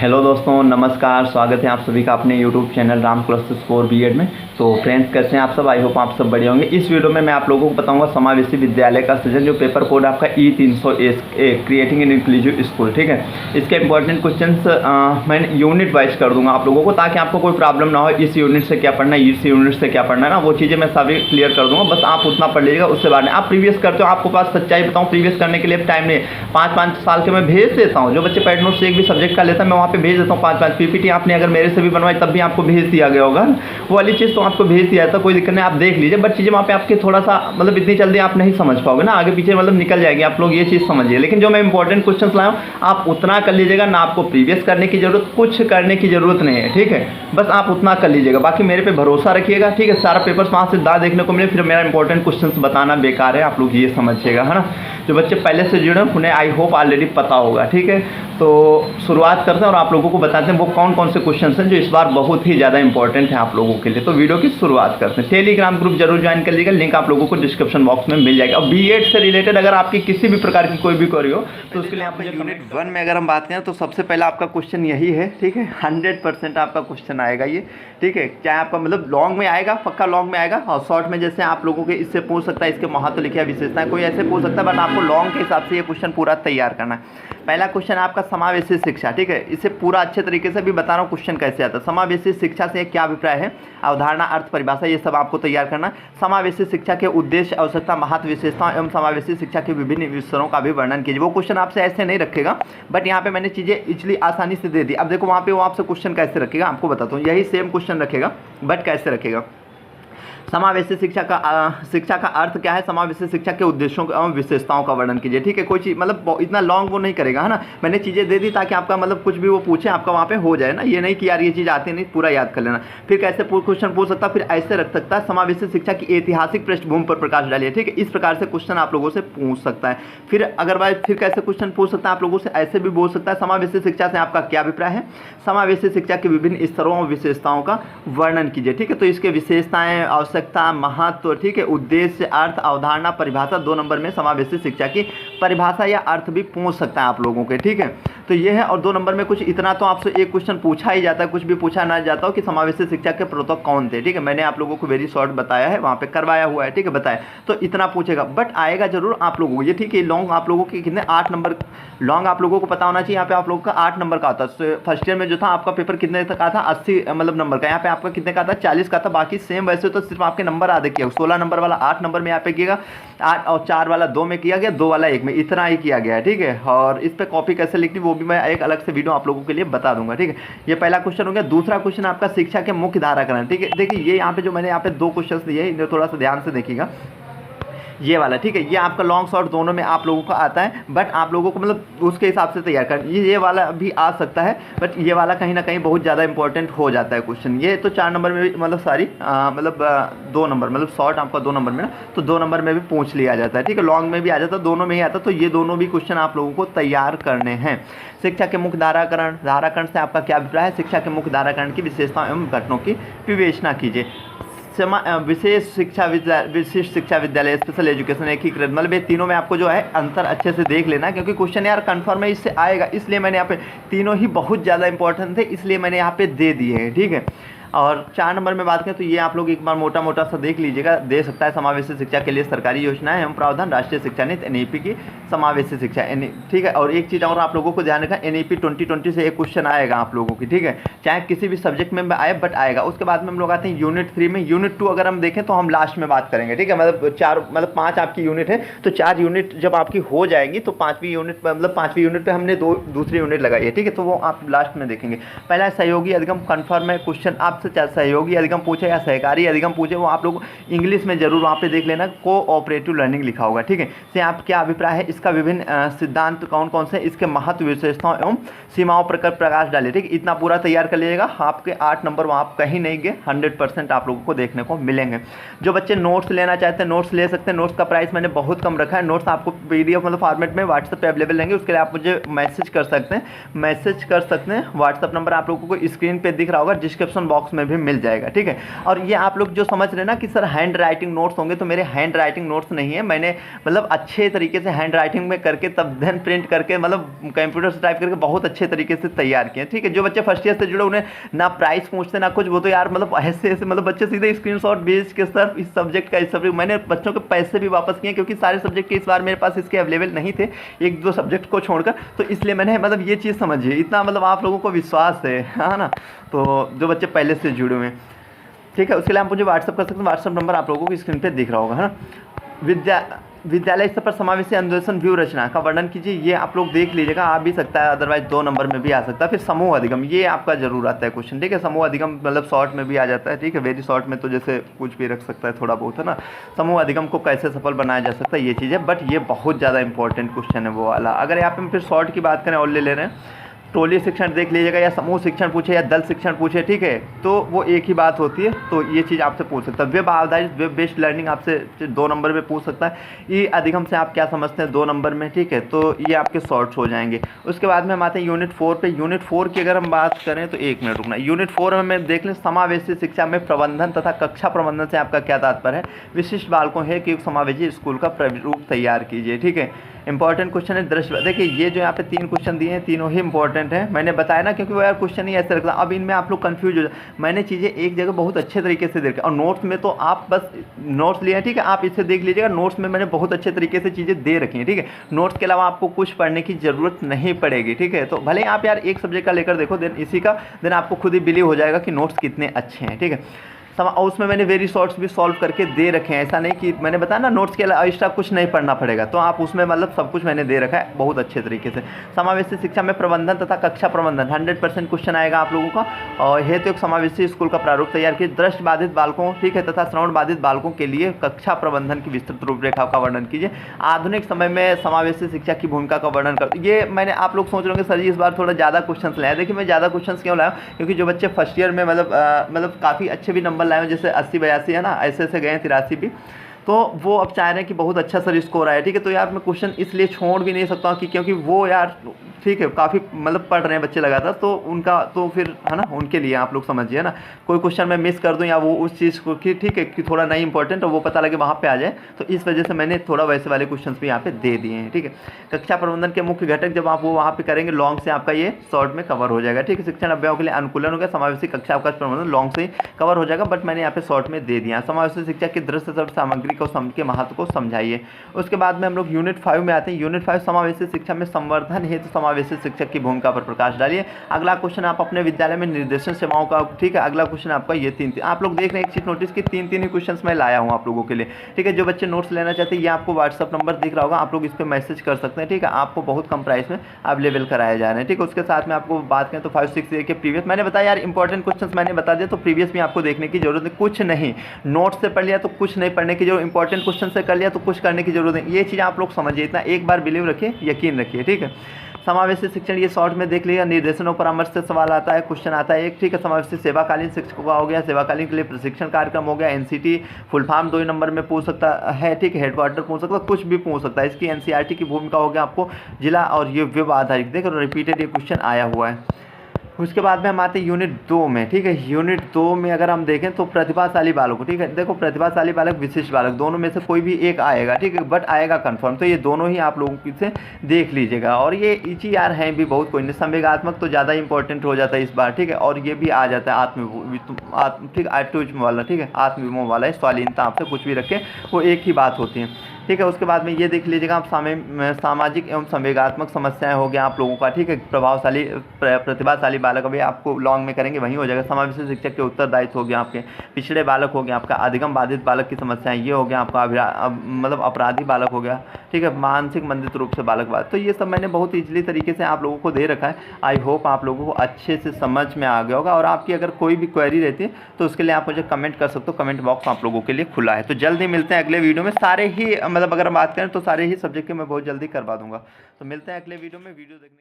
Hello दोस्तों, नमस्कार। स्वागत है आप सभी का अपने YouTube channel Ram cluster score BEd में। तो फ्रेंड्स, कैसे हैं आप सब? आई होप आप सब बढ़िया होंगे। इस वीडियो में मैं आप लोगों को बताऊंगा समावेशी विद्यालय का सृजन, जो पेपर कोड आपका E300 creating an inclusive school, ठीक है। इसके इंपॉर्टेंट क्वेश्चंस मैं यूनिट वाइज कर दूंगा आप लोगों को, ताकि आपको कोई प्रॉब्लम ना हो। इस यूनिट से क्या पढ़ना है, इस यूनिट से क्या पढ़ना है ना, वो चीज़ें मैं सभी क्लियर कर दूंगा। बस आप उतना पढ़ लीजिएगा, उससे बाद में आप प्रीवियस करते हो। आपको पास सच्चाई बताऊँ, प्रीवियस करने के लिए टाइम नहीं है। 5-5 साल के मैं भेज देता हूँ। जो बच्चे पैड नोट से एक भी सब्जेक्ट का लेता है, मैं वहाँ पे भेज देता हूँ 5-5 पीपीटी। आपने अगर मेरे से भी बनवाई तब भी आपको भेज दिया गया होगा, वो वाली चीज़ तो आपको भेज दिया था, कोई दिक्कत नहीं, आप देख लीजिए। बट चीज़ें वहाँ पे आपके थोड़ा सा मतलब इतनी जल्दी आप नहीं समझ पाओगे ना, आगे पीछे मतलब निकल जाएगी, आप लोग ये चीज़ समझिए। लेकिन जो मैं इंपॉर्टेंट क्वेश्चन लाया हूँ, आप उतना कर लीजिएगा ना, आपको प्रीवियस करने की जरूरत, कुछ करने की जरूरत नहीं है, ठीक है। बस आप उतना कर लीजिएगा, बाकी मेरे पे भरोसा रखिएगा, ठीक है। सारा पेपर्स वहाँ से दा देखने को मिले, फिर मेरा इंपॉर्टेंट क्वेश्चन बताना बेकार है, आप लोग ये समझिएगा, है ना। जो बच्चे पहले से जुड़े हैं उन्हें आई होप ऑलरेडी पता होगा, ठीक है। तो शुरुआत करते हैं और आप लोगों को बताते हैं वो कौन कौन से क्वेश्चन हैं जो इस बार बहुत ही ज़्यादा इंपॉर्टेंट है आप लोगों के लिए। तो वीडियो की शुरुआत करते हैं। टेलीग्राम ग्रुप जरूर ज्वाइन कर लीजिएगा, लिंक आप लोगों को डिस्क्रिप्शन बॉक्स में मिल जाएगा। और बीएड से रिलेटेड अगर आपकी किसी भी प्रकार की कोई भी क्वेरी हो तो उसके लिए आप मुझे यूनिट 1 में अगर हम बात करें तो सबसे पहला आपका क्वेश्चन यही है, ठीक है। 100% आपका क्वेश्चन आएगा ये, ठीक है। चाहे आपका मतलब लॉन्ग में आएगा, पक्का लॉन्ग में आएगा, और शॉर्ट में जैसे आप लोगों के इससे पूछ सकता है, इसके महत्व लिखिए, विशेषताएं, कोई ऐसे पूछ सकता है, बट आपको लॉन्ग के हिसाब से ये क्वेश्चन पूरा तैयार करना है। पहला क्वेश्चन आपका समावेशी शिक्षा, ठीक है। इसे पूरा अच्छे तरीके से भी बता रहा हूँ क्वेश्चन कैसे आता है। समावेशी शिक्षा से क्या अभिप्राय है, अवधारणा, अर्थ, परिभाषा, ये सब आपको तैयार करना है। समावेशी शिक्षा के उद्देश्य, आवश्यकता, महत्व, विशेषताओं एवं समावेशी शिक्षा के विभिन्न विषयों का भी वर्णन कीजिए। वो क्वेश्चन आपसे ऐसे नहीं रखेगा, बट यहाँ पे मैंने चीज़ें इसलिए आसानी से दे दी। अब देखो वहाँ पे वो आपसे क्वेश्चन कैसे रखेगा, आपको बताता हूँ। यही सेम क्वेश्चन रखेगा, बट कैसे रखेगा। समावेशी शिक्षा का अर्थ क्या है, समावेशी शिक्षा के उद्देश्यों एवं विशेषताओं का वर्णन कीजिए, ठीक है। कोई चीज़ मतलब इतना लॉन्ग वो नहीं करेगा, है ना। मैंने चीज़ें दे दी ताकि आपका मतलब कुछ भी वो पूछे आपका वहाँ पे हो जाए ना, ये नहीं कि यार ये चीज़ आती नहीं, पूरा याद कर लेना। फिर कैसे क्वेश्चन पूछ सकता, फिर ऐसे रख सकता है, समावेशी शिक्षा की ऐतिहासिक पृष्ठभूमि पर प्रकाश डालिए, ठीक है। इस प्रकार से क्वेश्चन आप लोगों से पूछ सकता है। फिर अगर भाई फिर कैसे क्वेश्चन पूछ सकता है आप लोगों से, ऐसे भी बोल सकता है, समावेशी शिक्षा से आपका क्या अभिप्राय है, समावेशी शिक्षा के विभिन्न स्तरों और विशेषताओं का वर्णन कीजिए, ठीक है। तो इसके विशेषताएं, आवश्यकता, महत्व, तो ठीक है, उद्देश्य, अर्थ, अवधारणा, परिभाषा। 2 नंबर में समावेशी शिक्षा की परिभाषा या अर्थ भी पूछ सकता है आप लोगों के, ठीक है। तो ये है। और 2 नंबर में कुछ इतना तो आपसे एक क्वेश्चन पूछा ही जाता है, कुछ भी पूछा ना जाता हो कि समावेशी शिक्षा के प्रवर्तक कौन थे, ठीक है। मैंने आप लोगों को वेरी शॉर्ट बताया है, वहाँ पे करवाया हुआ है, ठीक है, बताया। तो इतना पूछेगा, बट आएगा जरूर आप लोगों को ये, ठीक है। लॉन्ग आप लोगों के कितने 8 नंबर लॉन्ग आप लोगों को पता होना चाहिए। यहाँ पे आप लोगों का 8 नंबर का आता है। फर्स्ट ईयर में जो था आपका पेपर कितने तक आता था, 80 मतलब नंबर का। यहाँ पे आपका कितने का था, 40 का था। बाकी सेम वैसे तो सिर्फ आपके नंबर आधे किया, 16 नंबर वाला 8 नंबर में यहाँ पे किया, 8 और 4 वाला 2 में किया गया, 2 वाला 1 में, इतना ही किया गया है, ठीक है। और इस पर कॉपी कैसे लिखनी वो भी मैं एक अलग से वीडियो आप लोगों के लिए बता दूंगा, ठीक है। ये पहला क्वेश्चन हो गया। दूसरा क्वेश्चन आपका शिक्षा के मुख्य धाराकरण, ठीक है। देखिए ये यहाँ पे जो मैंने यहाँ पे 2 क्वेश्चन दिए, इन्हें थोड़ा सा ध्यान से देखिएगा, ये वाला, ठीक है। ये आपका लॉन्ग शॉर्ट दोनों में आप लोगों को आता है, बट आप लोगों को मतलब उसके हिसाब से तैयार कर, ये वाला भी आ सकता है, बट ये वाला कहीं ना कहीं बहुत ज़्यादा इंपॉर्टेंट हो जाता है क्वेश्चन। ये तो 4 नंबर में भी मतलब सारी मतलब 2 नंबर मतलब शॉर्ट आपका 2 नंबर में ना, तो 2 नंबर में भी पूछ लिया जाता है, ठीक है। लॉन्ग में भी आ जाता है, दोनों में ही आता है। तो ये दोनों भी क्वेश्चन आप लोगों को तैयार करने हैं। शिक्षा के मुख्य धाराकरण से आपका क्या अभिप्राय है, शिक्षा के मुख्य धाराकरण की विशेषताओं एवं घटनों की विवेचना कीजिए। विशिष्ट शिक्षा विद्यालय, स्पेशल एजुकेशन, एकीकृत, मतलब ये तीनों में आपको जो है अंतर अच्छे से देख लेना, क्योंकि क्वेश्चन यार कंफर्म है इससे आएगा, इसलिए मैंने यहाँ पे तीनों ही बहुत ज़्यादा इंपॉर्टेंट थे, इसलिए मैंने यहाँ पे दे दिए हैं, ठीक है। और 4 नंबर में बात करें तो ये आप लोग एक बार मोटा मोटा सा देख लीजिएगा, दे सकता है समावेशी शिक्षा के लिए सरकारी योजनाएं एवं प्रावधान, राष्ट्रीय शिक्षा नीति, एनईपी की समावेशी शिक्षा, ठीक है। और एक चीज़ और आप लोगों को ध्यान रखना, एनईपी 2020 से एक क्वेश्चन आएगा आप लोगों की, ठीक है, चाहे किसी भी सब्जेक्ट में आए, बट आएगा। उसके बाद में हम लोग आते हैं यूनिट 3 में। यूनिट 2 अगर हम देखें तो हम लास्ट में बात करेंगे, ठीक है। मतलब 5 आपकी यूनिट है, तो 4 यूनिट जब आपकी हो जाएंगी तो 5वीं यूनिट मतलब 5वीं यूनिट पे हमने दूसरी यूनिट लगाई है, ठीक है। तो वो आप लास्ट में देखेंगे। पहला सहयोगी अधिगम कन्फर्म है क्वेश्चन आपसे, चाहे सहयोगी अधिगम पूछे या सहकारी अधिगम पूछे, वो आप लोग इंग्लिश में जरूर वहाँ पे देख लेना, कोऑपरेटिव लर्निंग लिखा होगा, ठीक है। से आप क्या अभिप्राय है, इसका विभिन्न सिद्धांत कौन कौन से, इसके महत्व, विशेषताओं एवं सीमाओं पर प्रकाश डालिए, ठीक है। इतना पूरा तैयार कर लीजिएगा, आपके 8 नंबर वहाँ आप कहीं नहीं गए, 100% आप लोगों को देखने को मिलेंगे। जो बच्चे नोट्स लेना चाहते हैं नोट्स ले सकते हैं। नोट्स का प्राइस मैंने बहुत कम रखा है। नोट्स आपको PDF मतलब फॉर्मेट में व्हाट्सएप पे अवेलेबल रहेंगे, उसके लिए आप मुझे मैसेज कर सकते हैं। व्हाट्सएप नंबर आप लोगों को स्क्रीन पे दिख रहा होगा, डिस्क्रिप्शन बॉक्स बॉक्स में भी मिल जाएगा, ठीक है। और ये आप लोग जो समझ रहे हैं ना कि सर हैंड राइटिंग नोट्स होंगे, तो मेरे हैंड राइटिंग नोट्स नहीं है, मैंने मतलब अच्छे तरीके से हैंड राइटिंग में करके तब देन प्रिंट करके मतलब कंप्यूटर से टाइप करके बहुत अच्छे तरीके से तैयार किए, ठीक है। जो बच्चे फर्स्ट ईयर से जुड़े उन्हें ना प्राइस पूछते ना कुछ, वो तो यार मतलब ऐसे ऐसे मतलब बच्चे सीधे स्क्रीनशॉट भेज के सर इस सब्जेक्ट का, इस सब्जेक्ट मैंने बच्चों के पैसे भी वापस किए क्योंकि सारे सब्जेक्ट के इस बार मेरे पास इसके अवेलेबल नहीं थे, एक दो सब्जेक्ट को छोड़कर, तो इसलिए मैंने मतलब ये चीज़ समझिए, इतना मतलब आप लोगों को विश्वास है ना, तो जो बच्चे पहले से जुड़े हुए हैं, ठीक है। उसके लिए आप मुझे व्हाट्सअप कर सकते हैं, व्हाट्सअप नंबर आप लोगों को स्क्रीन पे दिख रहा होगा, है ना। विद्यालय स्तर पर समावेशी अन्वेषण व्यू रचना का वर्णन कीजिए, ये आप लोग देख लीजिएगा, आ भी सकता है, अदरवाइज 2 नंबर में भी आ सकता है। फिर समूह अधिगम, ये आपका जरूर आता है क्वेश्चन, ठीक है। समूह अधिगम मतलब शॉर्ट में भी आ जाता है, ठीक है, वेरी शॉर्ट में तो जैसे कुछ भी रख सकता है थोड़ा बहुत, है ना। समूह अधिगम को कैसे सफल बनाया जा सकता है, ये चीज़ है, बट ये बहुत ज़्यादा इंपॉर्टेंट क्वेश्चन है वो वाला। अगर यहाँ पे हम फिर शॉर्ट की बात करें और ले रहे हैं, टोली शिक्षण देख लीजिएगा, या समूह शिक्षण पूछे या दल शिक्षण पूछे, ठीक है, तो वो एक ही बात होती है, तो ये चीज़ आपसे पूछ सकता है। वेब आधारित वेब बेस्ड लर्निंग आपसे 2 नंबर में पूछ सकता है। ये अधिगम से आप क्या समझते हैं 2 नंबर में, ठीक है, तो ये आपके शॉर्ट्स हो जाएंगे। उसके बाद में हम आते हैं यूनिट 4 पे। यूनिट 4 की अगर हम बात करें तो 1 मिनट रुकना। यूनिट 4 में देख लें, समावेशी शिक्षा में प्रबंधन तथा कक्षा प्रबंधन से आपका क्या तात्पर्य है। विशिष्ट बालकों है कि समावेशी स्कूल का प्रारूप तैयार कीजिए, ठीक है। इंपॉर्टेंट क्वेश्चन है दृश्य, देखिए ये जो यहाँ पे 3 क्वेश्चन दिए हैं, तीनों ही इंपॉर्टेंट है, मैंने बताया ना, क्योंकि वो यार क्वेश्चन ही ऐसे रखता, अब इनमें आप लोग कंफ्यूज हो जाए। मैंने चीज़ें एक जगह बहुत अच्छे तरीके से देखा, और नोट्स में तो आप बस नोट्स लिए हैं, ठीक है, आप इसे देख लीजिएगा, नोट्स में मैंने बहुत अच्छे तरीके से चीज़ें दे रखी हैं, ठीक है। नोट्स के अलावा आपको कुछ पढ़ने की ज़रूरत नहीं पड़ेगी, ठीक है। तो भले ही आप यार एक सब्जेक्ट का लेकर देखो, देन इसी का देन आपको खुद ही बिलीव हो जाएगा कि नोट्स कितने अच्छे हैं, ठीक है। और उसमें मैंने वेरी शॉर्ट्स भी सॉल्व करके दे रखे हैं, ऐसा नहीं कि मैंने बताया ना नोट्स के अलावा एक्स्ट्रा कुछ नहीं पढ़ना पड़ेगा, तो आप उसमें मतलब सब कुछ मैंने दे रखा है बहुत अच्छे तरीके से। समावेशी शिक्षा में प्रबंधन तथा कक्षा प्रबंधन 100% क्वेश्चन आएगा आप लोगों का, और हेतु एक समावेशी स्कूल का प्रारूप तैयार किए। दृष्टि बाधित बालकों, ठीक है, तथा श्रवण बाधित बालकों के लिए कक्षा प्रबंधन की विस्तृत रूपरेखा का वर्णन कीजिए। आधुनिक समय में समावेशी शिक्षा की भूमिका का वर्णन कर, ये मैंने आप लोग सोच रहे होंगे सर जी इस बार थोड़ा ज़्यादा क्वेश्चन लाया। देखिए मैं ज़्यादा क्वेश्चन क्यों लाया, क्योंकि जो बच्चे फर्स्ट ईयर में मतलब काफ़ी अच्छे भी नंबर लाए, जैसे 80-82 है ना, ऐसे ऐसे गए 83 भी, तो वो अब चाह रहे हैं कि बहुत अच्छा सर स्कोर आया, ठीक है। तो यार मैं क्वेश्चन इसलिए छोड़ भी नहीं सकता हूँ कि क्योंकि वो यार ठीक है काफ़ी मतलब पढ़ रहे हैं बच्चे लगातार, तो उनका तो फिर है ना, उनके लिए आप लोग समझिए ना, कोई क्वेश्चन मैं मिस कर दूं या वो उस चीज़ को कि ठीक है कि थोड़ा नहीं इंपॉर्टेंट और वो पता लगे वहाँ पे आ जाए, तो इस वजह से मैंने थोड़ा वैसे वाले क्वेश्चंस भी यहाँ पे दे दिए हैं, ठीक है। कक्षा प्रबंधन के मुख्य घटक जब आप वो वहाँ पे करेंगे लॉन्ग से आपका ये शॉर्ट में कवर हो जाएगा, ठीक है। शिक्षण अभियानों के लिए अनुकूलन हो गया, समावेशी कक्षा अवकाश प्रबंधन लॉन्ग से ही कवर हो जाएगा, बट मैंने यहाँ पे शॉर्ट में दे दिया। समावेशी शिक्षा की दृश्य सामग्री को के महत्व को समझाइए। उसके बाद में हम लोग यूनिट 5 में आते हैं। यूनिट 5 समावेशी शिक्षा में संवर्धन हेतु समावेशी शिक्षक की भूमिका पर प्रकाश डालिए। अगला क्वेश्चन आप अपने विद्यालय में निर्देशन सेवाओं का, ठीक है, अगला क्वेश्चन आपका ये 3 आप लोग देख रहे हैं एक चीज नोटिस की 3 ही क्वेश्चन मैं लाया हूँ आप लोगों के लिए, ठीक है। जो बच्चे नोट्स लेना चाहते हैं ये आपको व्हाट्सअप नंबर दिख रहा होगा, आप लोग इस पर मैसेज कर सकते हैं, ठीक है। आपको बहुत कम प्राइस में अवेलेबल कराए जा रहे हैं, ठीक है। उसके साथ में आपको बात करें तो 5-6 के प्रीवियस मैंने बताया यार इंपॉर्टेंट क्वेश्चन मैंने बता दिया, तो प्रीवियस भी आपको देखने की जरूरत नहीं, कुछ नहीं, नोट्स से पढ़ लिया तो कुछ नहीं पढ़ने की जरूरत, इंपॉर्टेंट क्वेश्चन से कर लिया तो कुछ करने की जरूरत नहीं, ये चीज़ आप लोग समझिए, इतना एक बार बिलीव रखिए, यकीन रखिए, ठीक है। समावेशी शिक्षण ये शॉर्ट में देख लिया, निर्देशन और परामर्श से सवाल आता है, क्वेश्चन आता है एक, ठीक है। समावेशी सेवाकालीन शिक्षकों का हो गया, सेवाकालीन के लिए प्रशिक्षण कार्यक्रम हो गया, एनसीटी फुल फॉर्म 2 नंबर में पूछ सकता है, ठीक है। हेडक्वार्टर पूछ सकता है, कुछ भी पूछ सकता है। इसकी एनसीईआरटी की भूमिका हो गया आपको जिला, और ये वेब आधारित, देखो रिपीटेड ये क्वेश्चन आया हुआ है। उसके बाद में हम आते हैं यूनिट 2 में, ठीक है। यूनिट 2 में अगर हम देखें तो प्रतिभाशाली बालक, ठीक है, देखो प्रतिभाशाली बालक विशिष्ट बालक दोनों में से कोई भी एक आएगा, ठीक है, बट आएगा कंफर्म, तो ये दोनों ही आप लोगों से देख लीजिएगा। और ये इची यार हैं भी बहुत, कोई नहीं, संवेगात्मक तो ज़्यादा इंपॉर्टेंट हो जाता है इस बार, ठीक है। और ये भी आ जाता है ठीक आत्मविश्वास वाला, ठीक है, आत्मविमोह वाला है, स्वालीनता आपसे कुछ भी रखें वो एक ही बात होती है, ठीक है। उसके बाद में ये देख लीजिएगा आप सामाजिक एवं संवेगात्मक समस्याएं हो गया आप लोगों का, ठीक है। प्रभावशाली प्रतिभाशाली बालक अभी आपको लॉन्ग में करेंगे वहीं हो जाएगा। समावेशी शिक्षक के उत्तरदायित्व हो गया आपके, पिछड़े बालक हो गया आपका, अधिगम बाधित बालक की समस्याएं ये हो गया आपका, मतलब अपराधी बालक हो गया, ठीक है, मानसिक मंदित रूप से बालक बात, तो ये सब मैंने बहुत ईजिली तरीके से आप लोगों को दे रखा है। आई होप आप लोगों को अच्छे से समझ में आ गया होगा, और आपकी अगर कोई भी क्वेरी रहती है तो उसके लिए आप मुझे कमेंट कर सकते हो, कमेंट बॉक्स आप लोगों के लिए खुला है। तो जल्दी मिलते हैं अगले वीडियो में, सारे ही मतलब अगर हम बात करें तो सारे ही सब्जेक्ट के मैं बहुत जल्दी करवा दूंगा। तो मिलते हैं अगले वीडियो में, वीडियो देखने